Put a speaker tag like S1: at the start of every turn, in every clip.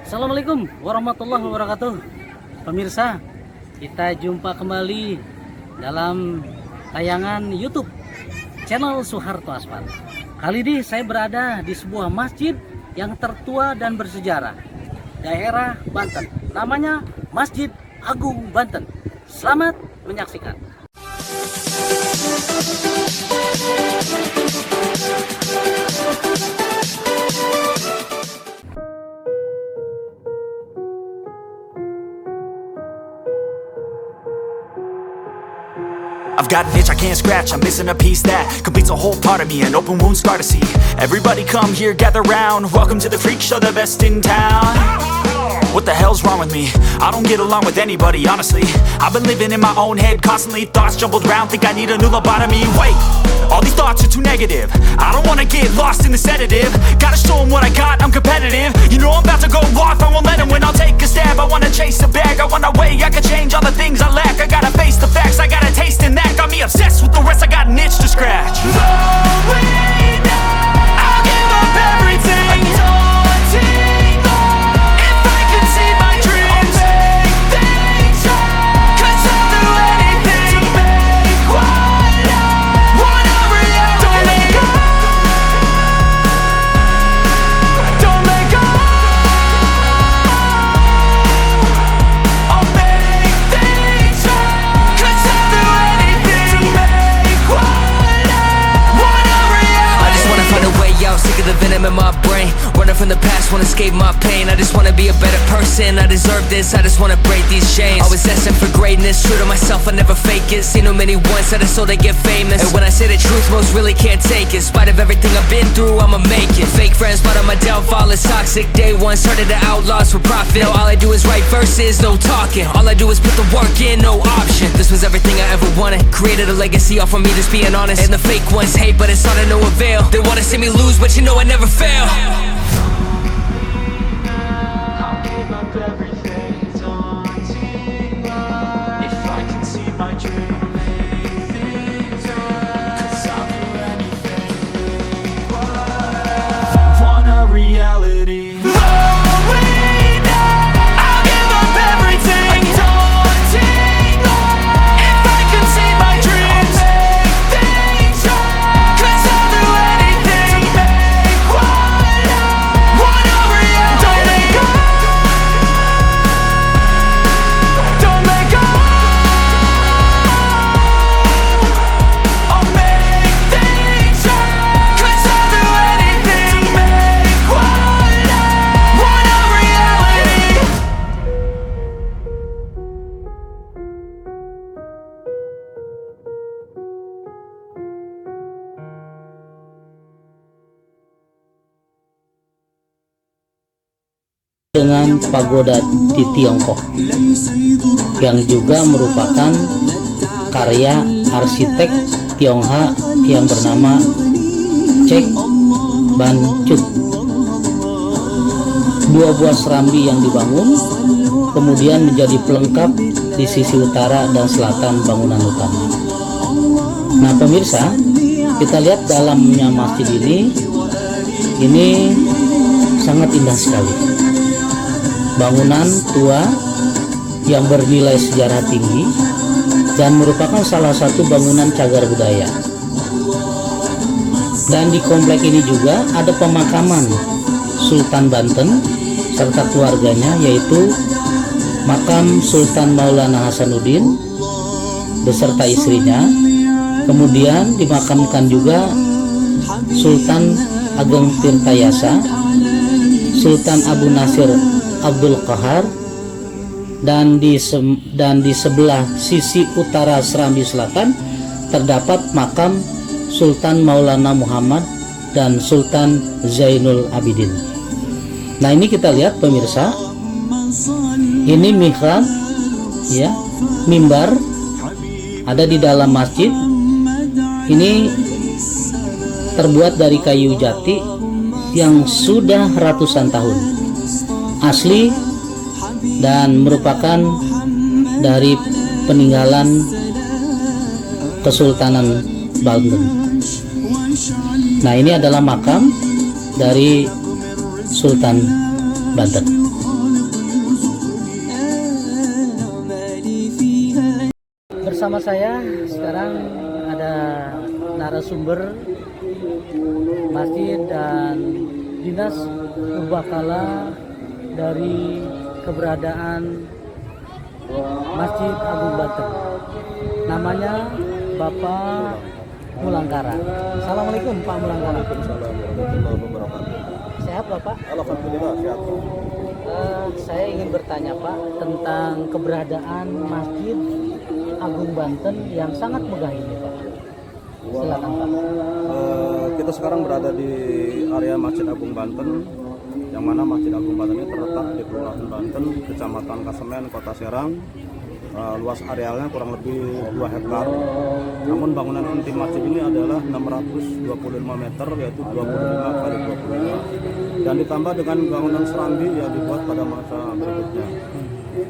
S1: Assalamualaikum warahmatullahi wabarakatuh. Pemirsa, kita jumpa kembali dalam tayangan YouTube channel Soeharto Asfal. Kali ini saya berada di sebuah masjid yang tertua dan bersejarah, daerah Banten. Namanya Masjid Agung Banten. Selamat menyaksikan.
S2: I've got an itch I can't scratch, I'm missing a piece that completes a whole part of me, an open wound scar to see. Everybody come here, gather round, welcome to the freak show, the best in town. What the hell's wrong with me? I don't get along with anybody, honestly. I've been living in my own head constantly, thoughts jumbled round, think I need a new lobotomy. Wait, all these thoughts are too negative, I don't wanna get lost in the sedative. Gotta show them what I got, I'm competitive. You know I'm about to go off, I won't let them win, I'll take a stab. I wanna chase a bag, I wanna weigh, I can change all the things I lack. I gotta face the facts, I got a taste in that. Got me obsessed with the rest, I got an itch to scratch. Slowly now, I'll give up everything. Daunting though, if I could see my dreams, I'll make things right. 'Cause I'll do anything to make what I want a reality. Don't let go, don't let go. I'll make things right. 'Cause I'll do anything to make what I want a reality.
S3: I just wanna find a way out, sick of the venom in my brain. Running from the past, wanna escape my pain. I just wanna be a better person, I deserve this, I just wanna break these chains. Always asking for greatness, true to myself, I never fake it. Seen too many once, I just so they get famous. And when I say the truth, most really can't take it. In spite of everything I've been through, I'ma make it. Fake friends, but on my downfall is toxic. Day one, started the outlaws for profit. Now all I do is write verses, no talking. All I do is put the work in, no option. This was everything I ever wanted. Created a legacy off of me, just being honest. And the fake ones hate, but it's all to no avail. They wanna see me lose, but you know I never fail.
S2: I'll give up everything, daunting though, if I can see my dream, make things right. 'Cause I'll do anything to make what I want a reality. Slowly now, I'll give up everything, daunting though, if I can see my dreams, make things right. 'Cause I'll do anything to make what I want a reality. Don't let go, don't let go. I'll make things right. 'Cause I'll do anything to make what I want a reality.
S1: Dengan pagoda di Tiongkok yang juga merupakan karya arsitek Tionghoa yang bernama Cek Ban Chuk. Dua buah serambi yang dibangun kemudian menjadi pelengkap di sisi utara dan selatan bangunan utama. Nah pemirsa, kita lihat dalamnya masjid ini sangat indah sekali. Bangunan tua yang bernilai sejarah tinggi dan merupakan salah satu bangunan cagar budaya. Dan di komplek ini juga ada pemakaman Sultan Banten serta keluarganya, yaitu makam Sultan Maulana Hasanuddin beserta istrinya. Kemudian dimakamkan juga Sultan Ageng Tirtayasa, Sultan Abu Nasir Abdul Qahar, dan di sebelah sisi utara serambi selatan terdapat makam Sultan Maulana Muhammad dan Sultan Zainul Abidin. Nah ini kita lihat pemirsa, ini mihrab ya, mimbar ada di dalam masjid. Ini terbuat dari kayu jati yang sudah ratusan tahun, asli dan merupakan dari peninggalan Kesultanan Banten. Nah ini adalah makam dari Sultan Banten. Bersama saya sekarang ada narasumber masjid dan dinas purbakala dari keberadaan Masjid Agung Banten. Namanya Bapak Mulangkara. Assalamualaikum Pak Mulangkara. Sehat Bapak?
S4: Alhamdulillah sehat.
S1: Saya ingin bertanya Pak tentang keberadaan Masjid Agung Banten yang sangat megah ini Pak. Silakan Pak.
S4: Kita sekarang berada di area Masjid Agung Banten, yang mana Masjid Agung Banten ini terletak di Kelurahan Banten, Kecamatan Kasemen, Kota Serang. Luas arealnya kurang lebih 2 hektar. Namun bangunan inti masjid ini adalah 625 meter, yaitu 25 kali 25, dan ditambah dengan bangunan serambi yang dibuat pada masa berikutnya.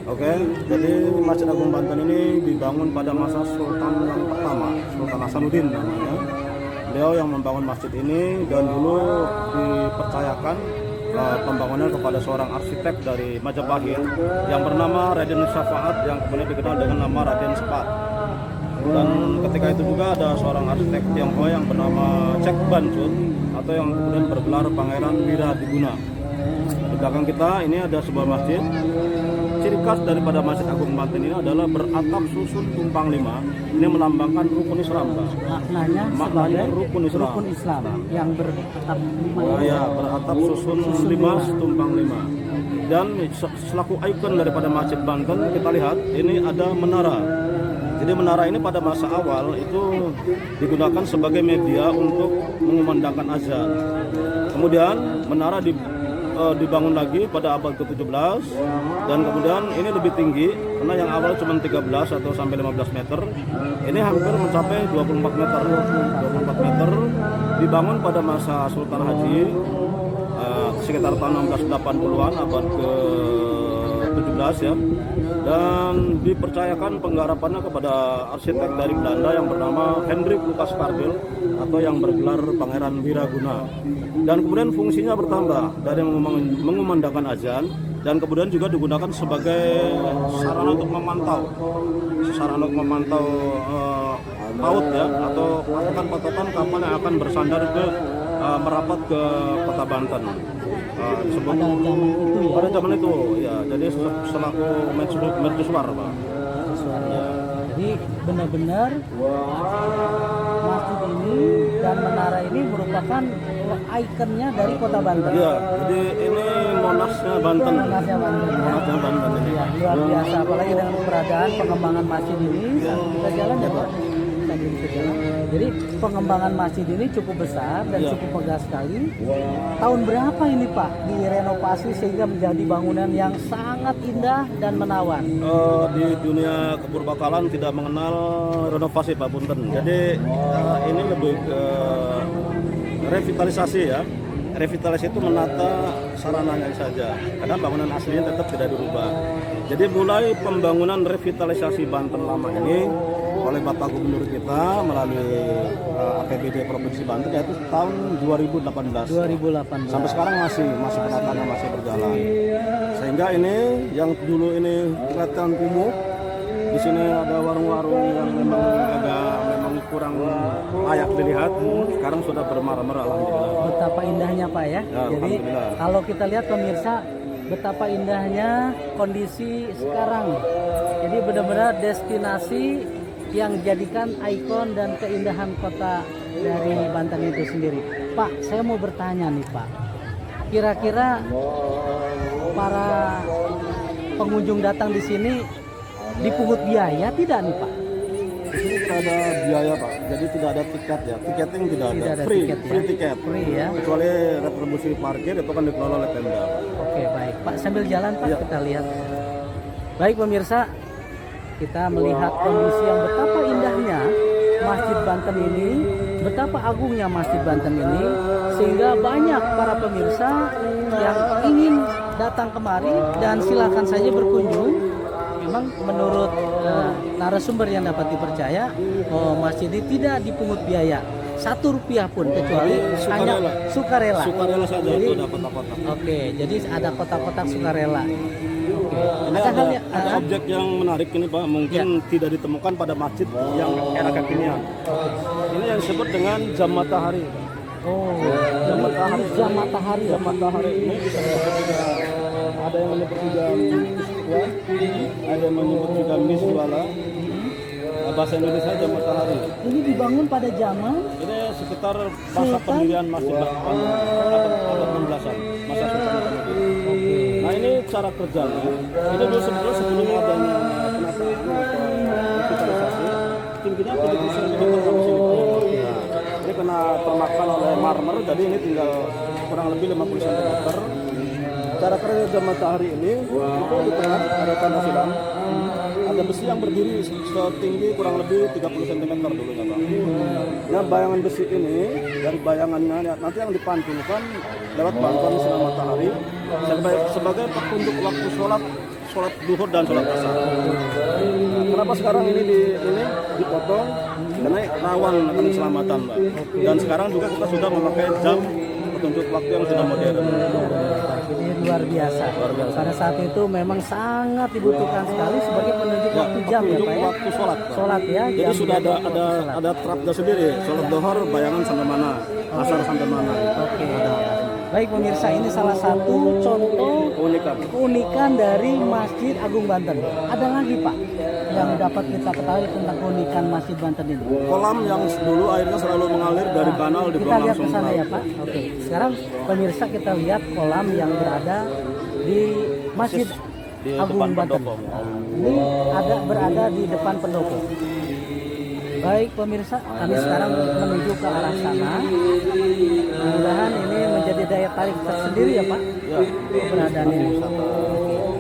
S4: Oke, jadi Masjid Agung Banten ini dibangun pada masa Sultan yang pertama, Sultan Hasanuddin namanya. Beliau yang membangun masjid ini, dan dulu dipercayakan pembangunan kepada seorang arsitek dari Majapahit yang bernama Raden Syafaat, yang kemudian dikenal dengan nama Raden Sepat. Dan ketika itu juga ada seorang arsitek Tionghoa yang bernama Cek Bancut, atau yang kemudian bergelar Pangeran Wiradiguna. Di belakang kita ini ada sebuah masjid. Ciri khas daripada Masjid Agung Banten ini adalah beratap susun tumpang 5. Ini melambangkan rukun Islam, Pak.
S1: Maknanya
S4: rukun Islam.
S1: Rukun Islam yang beratap 5.
S4: Ya, beratap susun 5 tumpang 5. Dan selaku ikon daripada Masjid Banten, kita lihat ini ada menara. Jadi menara ini pada masa awal itu digunakan sebagai media untuk mengumandangkan azan. Kemudian menara dibangun lagi pada abad ke-17, dan kemudian ini lebih tinggi karena yang awal cuma 13 atau sampai 15 meter. Ini hampir mencapai 24 meter. 24 meter dibangun pada masa Sultan Haji sekitar tahun 1680-an, abad ke-17 ya. Dan dipercayakan penggarapannya kepada arsitek dari Belanda yang bernama Hendrik Lucas Kardel, atau yang bergelar Pangeran Wiraguna. Dan kemudian fungsinya bertambah dari mengumandangkan azan, dan kemudian juga digunakan sebagai sarana untuk memantau paut ya, atau patokan-patokan kapal yang akan bersandar ke merapat ke Kota Banten. Pada zaman itu ya, jadi selaku mercusuar, Pak.
S1: Ya. Jadi benar-benar masjid ini dan menara ini merupakan ikonnya dari Kota Banten.
S4: Iya, jadi ini monasnya Banten.
S1: Monasnya Banten ini. Ya, luar biasa, apalagi dengan keberadaan pengembangan masjid ini. Kita jalan ya Pak. Jadi pengembangan masjid ini cukup besar dan cukup megah sekali. Tahun berapa ini Pak direnovasi sehingga menjadi bangunan yang sangat indah dan menawan?
S4: Di dunia kepurbakalan tidak mengenal renovasi Pak Punten. Jadi ini lebih ke revitalisasi ya. Revitalisasi itu menata sarananya saja, karena bangunan aslinya tetap tidak dirubah. Jadi mulai pembangunan revitalisasi Banten lama ini oleh Bapak Gubernur kita melalui APBD Provinsi Banten, yaitu tahun 2018. Sampai sekarang masih penataannya masih berjalan. Sehingga ini yang dulu ini kelihatan kumuh, di sini ada warung-warung yang memang kurang layak dilihat, sekarang sudah bermara-mara, alhamdulillah.
S1: Betapa indahnya Pak ya. Jadi kalau kita lihat pemirsa, betapa indahnya kondisi sekarang. Jadi benar-benar destinasi yang jadikan ikon dan keindahan kota dari Banten itu sendiri. Pak, saya mau bertanya nih Pak, kira-kira para pengunjung datang di sini dipungut biaya tidak nih Pak?
S4: Di sini tidak ada biaya Pak, jadi tidak ada tiket ya, tiketing tidak ada, free tiket,
S1: ya.
S4: Kecuali retribusi parkir itu kan dikelola oleh Pemda.
S1: Oke baik Pak, sambil jalan Pak kita lihat. Baik pemirsa, kita melihat kondisi yang betapa indahnya Masjid Banten ini, betapa agungnya Masjid Banten ini, sehingga banyak para pemirsa yang ingin datang kemari dan silakan saja berkunjung. Memang menurut narasumber yang dapat dipercaya, masjid ini tidak dipungut biaya. Rp1 pun, kecuali hanya sukarela.
S4: Sukarela saja
S1: Jadi,
S4: itu ada kotak-kotak.
S1: oke, jadi ada kotak-kotak sukarela. Oke.
S4: Ini
S1: Ada hal
S4: ada objek yang menarik ini Pak, mungkin tidak ditemukan pada masjid yang era kekinian. Ini yang disebut dengan jam matahari.
S1: Oh,
S4: Jam matahari.
S1: jam matahari.
S4: Jam matahari ini bisa disebut juga, ada yang menyebut juga miswa, ada yang menyebut juga miswala. Bahasa Indonesia jam matahari.
S1: Ini dibangun pada zaman
S4: Ini sekitar masa pendirian Masjid Bakwan abad 16-an, masa Sultan Hasanuddin. Nah ini cara kerjanya. Ini dulu sebelum adanya penataan atau revitalisasi, tingginya 70 cm sama sini. Ini kena termakan oleh marmer, jadi ini tinggal kurang lebih 50 cm. Cara kerja jam matahari ini itu di tengah ada tanda silam. Ada besi yang berdiri setinggi kurang lebih 30 cm dulunya Bang. Nah bayangan besi ini dari bayangannya nanti yang dipantulkan lewat bantuan sinar matahari sebagai petunjuk waktu sholat duhur dan sholat asar. Kenapa sekarang ini dipotong? Karena rawan akan keselamatan Mbak. Dan sekarang juga kita sudah memakai jam petunjuk waktu yang sudah modern.
S1: ini luar biasa. Pada saat itu memang sangat dibutuhkan sekali sebagai penunjuk waktu jam ya
S4: Petunjuk
S1: Pak ya.
S4: waktu sholat Pak.
S1: Sholat ya.
S4: Jadi
S1: jam
S4: sudah
S1: waktu sholat.
S4: ada trapnya sendiri. Sholat duhur bayangan sampai mana, asar sampai mana.
S1: Oke. Baik pemirsa, ini salah satu contoh keunikan dari Masjid Agung Banten. Ada lagi Pak yang dapat kita ketahui tentang keunikan Masjid Banten ini.
S4: Kolam yang dulu airnya selalu mengalir dari kanal
S1: Kita
S4: dibuang
S1: lihat ke
S4: langsung
S1: sana
S4: ke
S1: ya Pak. Oke. Sekarang pemirsa kita lihat kolam yang berada di Masjid
S4: di
S1: Agung
S4: depan
S1: Banten.
S4: pendopo.
S1: Ini berada di depan pendopo. Baik pemirsa, kami sekarang menuju ke arah sana. Mudah-mudahan ini menjadi daya tarik tersendiri ya Pak.
S4: Ya,
S1: Keberadaan ini.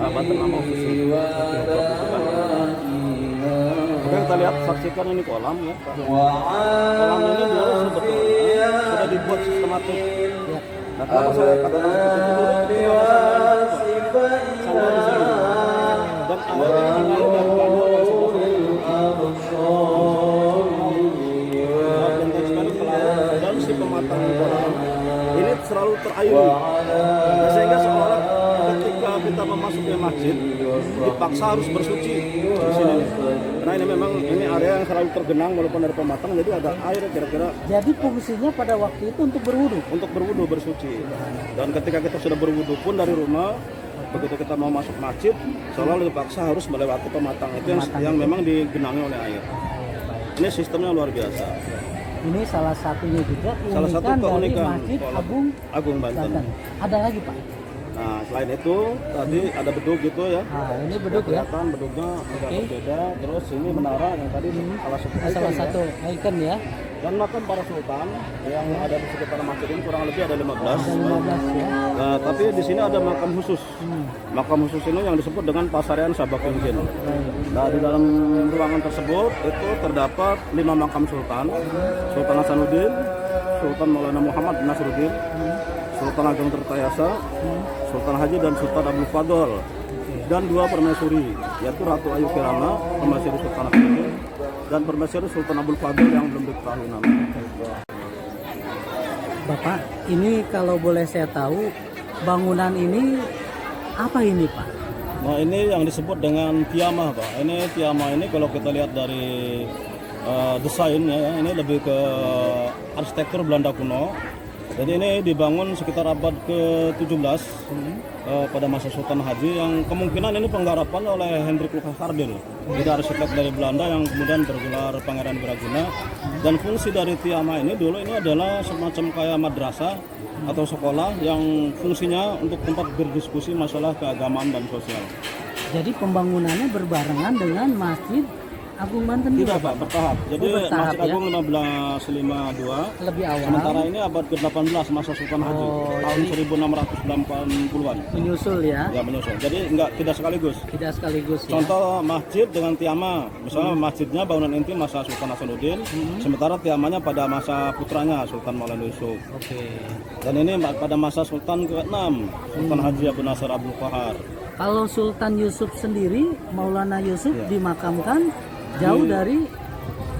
S4: Banten nama official. Oke, kita lihat saksikan ini kolam ya. Kolam ini dulu sebetulnya sudah dibuat sistematis.
S1: Ya.
S4: Nah, kenapa saya katakan seperti itu? Dulu ketika sama di sini. Dan airnya mengalir dari kanal yang sebelah dan si pematang di kolam ini selalu terairi. Nah, sehingga seolah ketika kita memasuki masjid dipaksa harus bersuci di sini. Karena ini memang area yang selalu tergenang walaupun dari pematang, jadi ada air kira-kira
S1: Jadi fungsinya pada waktu itu untuk berwudu.
S4: untuk berwudu bersuci. Dan ketika kita sudah berwudu pun dari rumah, begitu kita mau masuk masjid selalu dipaksa harus melewati pematang itu yang memang digenangi oleh air. Ini sistemnya luar biasa.
S1: Ini salah satunya juga
S4: Salah satu
S1: keunikan dari
S4: keunikan
S1: Masjid
S4: kolam Agung Banten.
S1: Banten. Ada lagi Pak?
S4: Nah, selain itu tadi ada bedug gitu ya.
S1: Nah, ini beduk ya.
S4: Kelihatan bedugnya agak
S1: Oke.
S4: berbeda. Terus ini menara yang tadi
S1: Salah satu icon ya.
S4: Dan makam para sultan yang ada di sekitar masjid ini kurang lebih ada 15.
S1: 15 ya.
S4: Nah, tapi di sini ada makam khusus. Makam khusus ini yang disebut dengan Pasarian Sabakhilkin. Nah, di dalam ruangan tersebut itu terdapat 5 makam sultan. Sultan Hasanuddin, Sultan Maulana Muhammad Nasruddin, Sultan Ageng Tirtayasa, Sultan Haji dan Sultan Abdul Fadl. Dan 2 permaisuri, yaitu Ratu Ayu Kirana, permaisuri Sultan Hasanuddin, dan permaisuri Sultan Abdul Fadl yang belum diketahui namanya.
S1: Bapak, ini kalau boleh saya tahu bangunan ini apa ini Pak?
S4: Nah, ini yang disebut dengan tiamah Pak. Ini tiamah ini kalau kita lihat dari desainnya ya, ini lebih ke arsitektur Belanda kuno. Jadi ini dibangun sekitar abad ke-17 pada masa Sultan Haji, yang kemungkinan ini penggarapan oleh Hendrik Lucas Hardel, jadi arsitek dari Belanda yang kemudian bergelar Pangeran Wiraguna. Dan fungsi dari tiamah ini dulu ini adalah semacam kayak madrasah atau sekolah yang fungsinya untuk tempat berdiskusi masalah keagamaan dan sosial.
S1: Jadi pembangunannya berbarengan dengan Masjid Agung Banten
S4: Tidak
S1: juga
S4: Pak, bertahap. Jadi
S1: bertahap,
S4: Masjid Agung 1552.
S1: lebih awal.
S4: Sementara ini abad ke-18 masa Sultan Haji, tahun 1680-an.
S1: Menyusul ya,
S4: Ya menyusul. Jadi tidak sekaligus.
S1: tidak sekaligus ya.
S4: Contoh masjid dengan tiama, misalnya masjidnya bangunan inti masa Sultan Hasanuddin, sementara tiamanya pada masa putranya Sultan Maulana Yusuf.
S1: Oke.
S4: Dan ini pada masa Sultan ke-6, Sultan Haji Abu Nasr Abdul Qahar.
S1: Kalau Sultan Yusuf sendiri, Maulana Yusuf dimakamkan jauh dari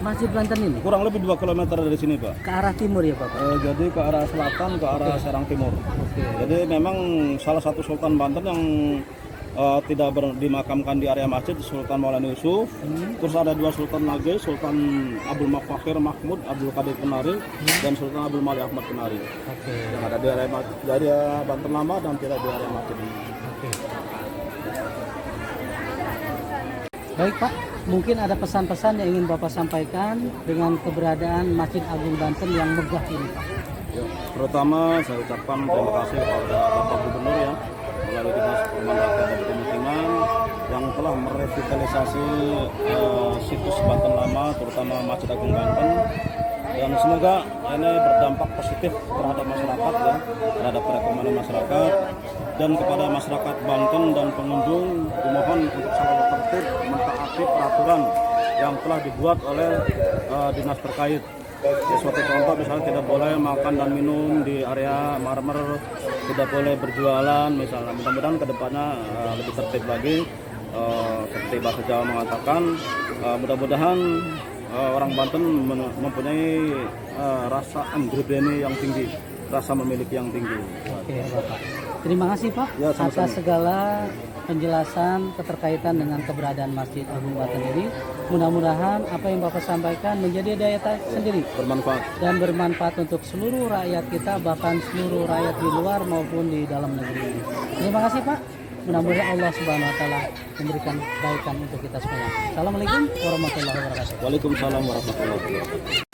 S1: Masjid Banten ini
S4: Kurang lebih 2 km dari sini, Pak.
S1: ke arah timur ya Pak?
S4: Jadi ke arah selatan, ke arah Serang Timur. Jadi memang salah satu Sultan Banten yang tidak dimakamkan di area masjid, Sultan Maulana Yusuf. Terus ada 2 sultan lagi, Sultan Abdul Mafakhir Mahmud Abdul Qadir Kenari dan Sultan Abdul Malik Ahmad Kenari. Yang ada di area dari Banten Lama dan tidak di area masjid ini.
S1: Baik Pak, mungkin ada pesan-pesan yang ingin Bapak sampaikan dengan keberadaan Masjid Agung Banten yang megah ini Pak.
S4: Ya, terutama saya ucapkan terima kasih kepada Bapak Gubernur ya, melalui Dinas Perumahan Rakyat dan Pemukiman yang telah merevitalisasi situs Banten Lama, terutama Masjid Agung Banten. Dan semoga ini berdampak positif terhadap masyarakat ya, terhadap perekonomian masyarakat, dan kepada masyarakat Banten dan pengunjung dimohon untuk selalu tertib mentaati peraturan yang telah dibuat oleh dinas terkait. Ya, suatu contoh misalnya tidak boleh makan dan minum di area marmer, tidak boleh berjualan misalnya. Mudah-mudahan kedepannya lebih tertib lagi. Seperti bahasa Jawa mengatakan, mudah-mudahan orang Banten mempunyai rasa anggrebene yang tinggi, rasa memiliki yang tinggi.
S1: Oke Bapak, terima kasih Pak
S4: Ya, sama-sama.
S1: atas segala penjelasan keterkaitan dengan keberadaan Masjid Agung Banten ini. Mudah-mudahan apa yang Bapak sampaikan menjadi daya tarik sendiri
S4: Bermanfaat.
S1: dan bermanfaat untuk seluruh rakyat kita, bahkan seluruh rakyat di luar maupun di dalam negeri ini. Terima kasih Pak. Mudah-mudahan Allah Subhanahu wa taala memberikan kebaikan untuk kita semua. Assalamualaikum warahmatullahi wabarakatuh.
S4: Waalaikumsalam warahmatullahi wabarakatuh.